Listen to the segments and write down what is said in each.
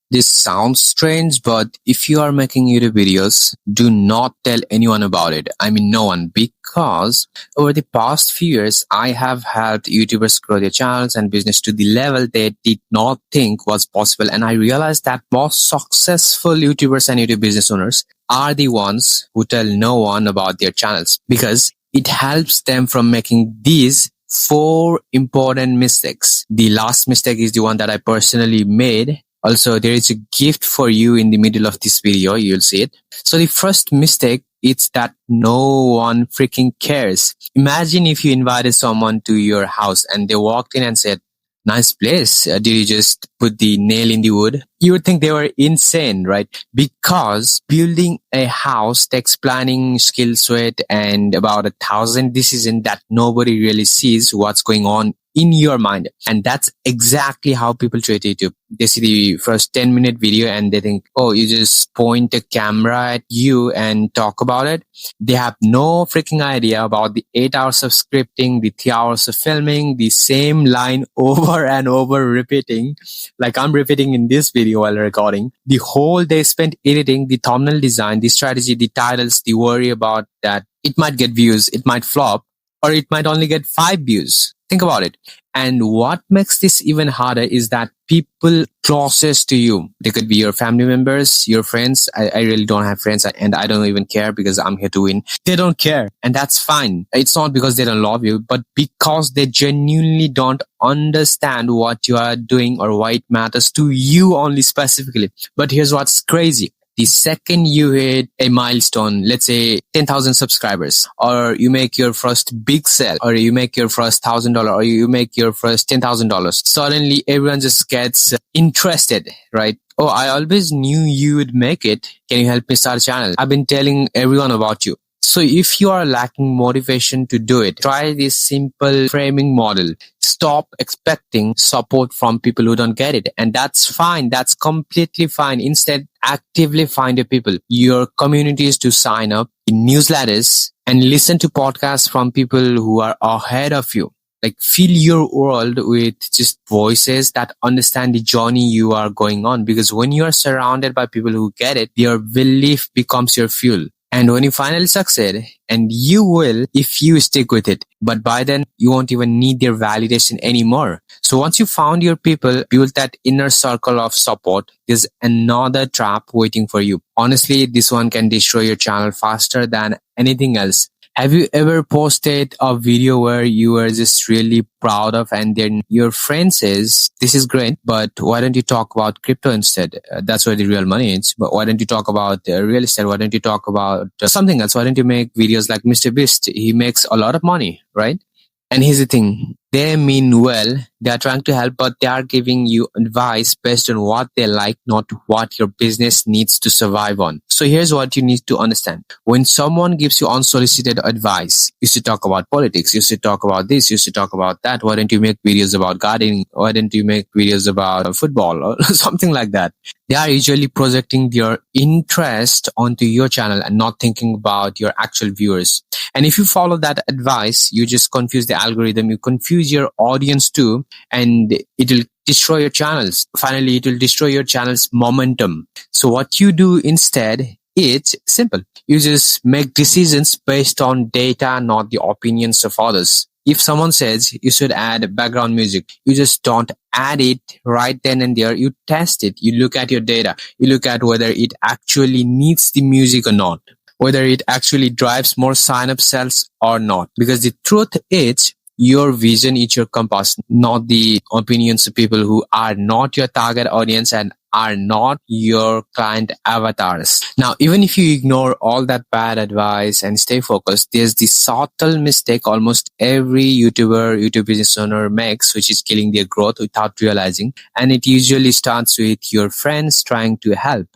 This sounds strange, but if you are making YouTube videos, do not tell anyone about it. I mean, no one, because over the past few years, I have helped YouTubers grow their channels and business to the level they did not think was possible. And I realized that most successful YouTubers and YouTube business owners are the ones who tell no one about their channels because it helps them from making these four important mistakes. The last mistake is the one that I personally made. Also, there is a gift for you in the middle of this video. You'll see it. So the first mistake is that no one freaking cares. Imagine if you invited someone to your house and they walked in and said, "Nice place. Did you just put the nail in the wood?" You would think they were insane, right? Because building a house takes planning, skill, sweat, and about 1,000 decisions that nobody really sees what's going on in your mind. And that's exactly how people treat YouTube. They see the first 10-minute video and they think, oh, you just point a camera at you and talk about it. They have no freaking idea about the 8 hours of scripting, the 3 hours of filming, the same line over and over repeating, like I'm repeating in this video while recording. The whole day spent editing, the thumbnail design, the strategy, the titles, the worry about that it might get views, it might flop, or it might only get 5 views. Think about it. And what makes this even harder is that people closest to you, they could be your family members, your friends. I really don't have friends and I don't even care because I'm here to win. They don't care. And that's fine. It's not because they don't love you, but because they genuinely don't understand what you are doing or why it matters to you only specifically. But here's what's crazy. The second you hit a milestone, let's say 10,000 subscribers, or you make your first big sale, or you make your first $1,000, or you make your first $10,000, suddenly everyone just gets interested, right? Oh, I always knew you would make it. Can you help me start a channel? I've been telling everyone about you. So if you are lacking motivation to do it, try this simple framing model. Stop expecting support from people who don't get it. And that's fine. That's completely fine. Instead, actively find your people, your communities to sign up in newsletters and listen to podcasts from people who are ahead of you. Like fill your world with just voices that understand the journey you are going on. Because when you are surrounded by people who get it, your belief becomes your fuel. And when you finally succeed, and you will if you stick with it, but by then you won't even need their validation anymore. So once you found your people, build that inner circle of support, there's another trap waiting for you. Honestly, this one can destroy your channel faster than anything else. Have you ever posted a video where you were just really proud of and then your friend says, "This is great, but why don't you talk about crypto instead? That's where the real money is. But why don't you talk about real estate? Why don't you talk about something else? Why don't you make videos like Mr. Beast? He makes a lot of money, right?" And here's the thing. They mean well. They are trying to help, but they are giving you advice based on what they like, not what your business needs to survive on. So here's what you need to understand. When someone gives you unsolicited advice, you should talk about politics, you should talk about this, you should talk about that. Why don't you make videos about gardening? Why don't you make videos about football or something like that? They are usually projecting their interest onto your channel and not thinking about your actual viewers. And if you follow that advice, you just confuse the algorithm, you confuse your audience too, and it will destroy your channels. Finally, it will destroy your channel's momentum. So what you do instead, it's simple. You just make decisions based on data, not the opinions of others. If someone says you should add background music, you just don't add it right then and there. You test it. You look at your data. You look at whether it actually needs the music or not, whether it actually drives more sign-up sales or not. Because the truth is, your vision is your compass, not the opinions of people who are not your target audience and are not your client avatars. Now, even if you ignore all that bad advice and stay focused, there's this subtle mistake almost every YouTube business owner makes, which is killing their growth without realizing. And it usually starts with your friends trying to help.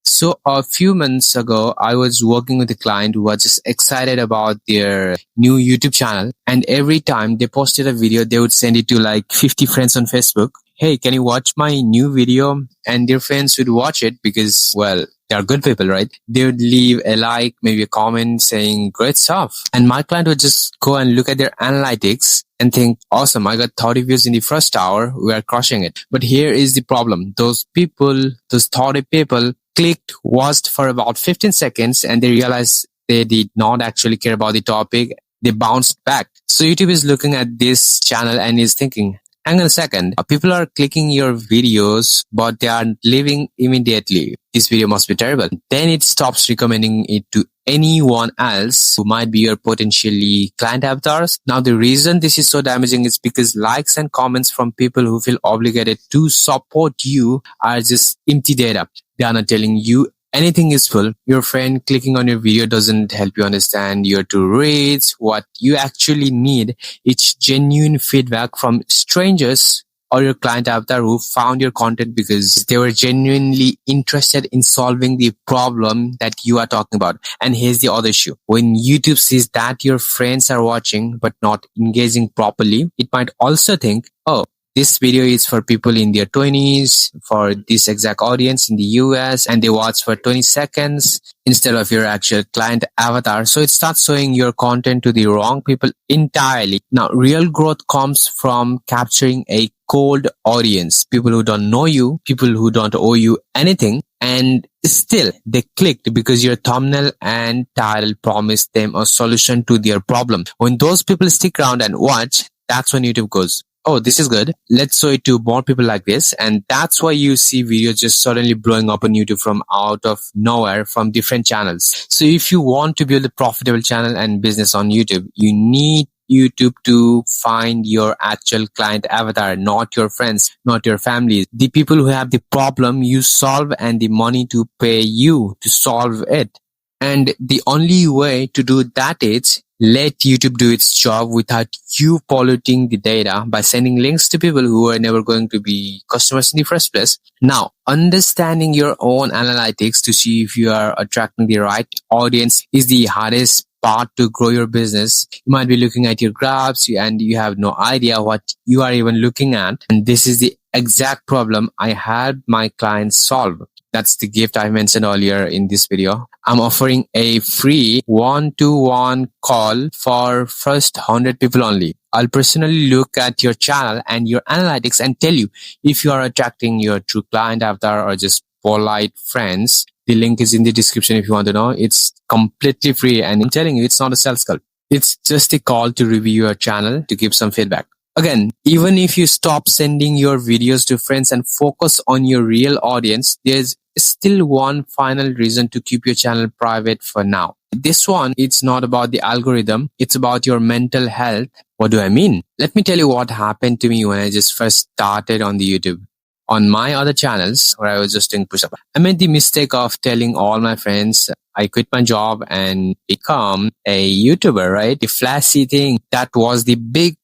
So a few months ago, I was working with a client who was just excited about their new YouTube channel. And every time they posted a video, they would send it to like 50 friends on Facebook. Hey, can you watch my new video? And their friends would watch it because, well, they are good people, right? They would leave a like, maybe a comment saying great stuff. And my client would just go and look at their analytics and think, awesome, I got 30 views in the first hour. We are crushing it. But here is the problem. Those 30 people clicked, watched for about 15 seconds, and they realized they did not actually care about the topic. They bounced back. So YouTube is looking at this channel and is thinking, hang on a second, people are clicking your videos, but they are leaving immediately. This video must be terrible. Then it stops recommending it to anyone else who might be your potentially client avatars. Now, the reason this is so damaging is because likes and comments from people who feel obligated to support you are just empty data. They are not telling you anything useful. Your friend clicking on your video doesn't help you understand your true reads. What you actually need is genuine feedback from strangers or your client avatar who found your content because they were genuinely interested in solving the problem that you are talking about. And here's the other issue. When YouTube sees that your friends are watching but not engaging properly, it might also think, oh, this video is for people in their 20s, for this exact audience in the US, and they watch for 20 seconds instead of your actual client avatar. So it starts showing your content to the wrong people entirely. Now, real growth comes from capturing a cold audience, people who don't know you, people who don't owe you anything, and still they clicked because your thumbnail and title promised them a solution to their problem. When those people stick around and watch, that's when YouTube goes, oh, this is good. Let's show it to more people like this. And that's why you see videos just suddenly blowing up on YouTube from out of nowhere from different channels. So if you want to build a profitable channel and business on YouTube, you need YouTube to find your actual client avatar, not your friends, not your family. The people who have the problem you solve and the money to pay you to solve it. And the only way to do that is let YouTube do its job without you polluting the data by sending links to people who are never going to be customers in the first place. Now, understanding your own analytics to see if you are attracting the right audience is the hardest part to grow your business. You might be looking at your graphs and you have no idea what you are even looking at. And this is the exact problem I had my clients solve. That's the gift I mentioned earlier in this video. I'm offering a free one-to-one call for first 100 people only. I'll personally look at your channel and your analytics and tell you if you are attracting your true client avatar or just polite friends. The link is in the description if you want to know. It's completely free and I'm telling you, it's not a sales call. It's just a call to review your channel to give some feedback. Again, even if you stop sending your videos to friends and focus on your real audience, there's still one final reason to keep your channel private for now. This one, it's not about the algorithm. It's about your mental health. What do I mean? Let me tell you what happened to me when I just first started on the YouTube. On my other channels where I was just doing push-up, I made the mistake of telling all my friends I quit my job and become a YouTuber, right? The flashy thing. That was the big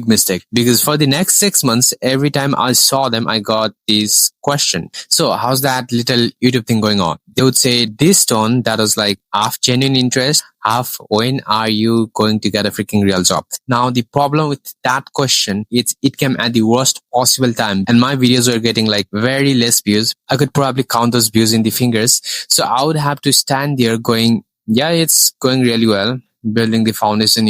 mistake. Because for the next 6 months, every time I saw them, I got this question. So how's that little YouTube thing going on? They would say this tone that was like half genuine interest, half when are you going to get a freaking real job? Now the problem with that question is it came at the worst possible time and my videos were getting like very less views. I could probably count those views in the fingers. So I would have to stand there going, yeah, it's going really well, building the foundation,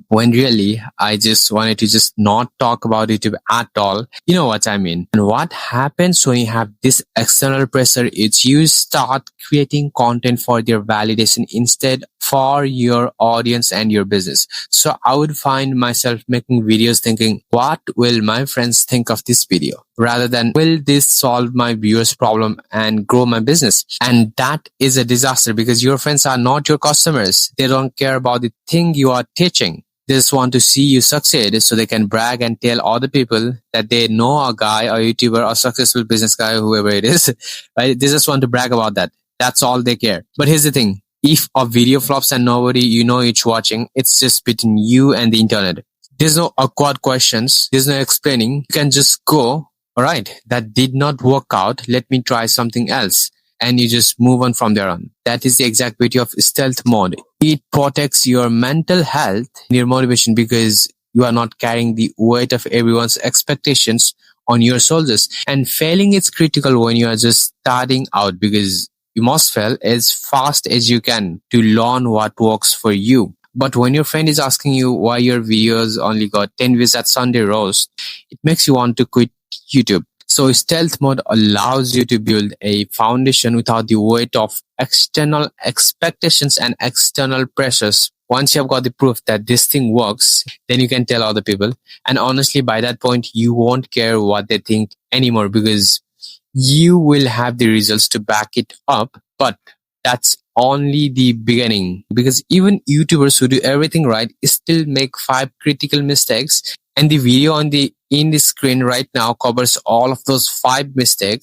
when really I just wanted to just not talk about YouTube at all. You know what I mean? And what happens when you have this external pressure is you start creating content for their validation instead for your audience and your business. So I would find myself making videos thinking, what will my friends think of this video? Rather than, will this solve my viewers' problem and grow my business? And that is a disaster because your friends are not your customers. They don't care about the thing you are teaching. They just want to see you succeed so they can brag and tell other people that they know a guy or YouTuber or successful business guy, whoever it is, right? They just want to brag about that. That's all they care. But here's the thing. If a video flops and nobody is watching, it's just between you and the internet. There's no awkward questions. There's no explaining. You can just go, all right, that did not work out. Let me try something else. and you just move on from there on. That is the exact beauty of stealth mode. It protects your mental health and your motivation because you are not carrying the weight of everyone's expectations on your shoulders. And failing is critical when you are just starting out because you must fail as fast as you can to learn what works for you. But when your friend is asking you why your videos only got 10 views at Sunday roast, it makes you want to quit YouTube. So stealth mode allows you to build a foundation without the weight of external expectations and external pressures. Once you have got the proof that this thing works, then you can tell other people. And honestly, by that point, you won't care what they think anymore because you will have the results to back it up. But that's only the beginning because even YouTubers who do everything right still make 5 critical mistakes. And the video on the screen right now covers all of those 5 mistakes.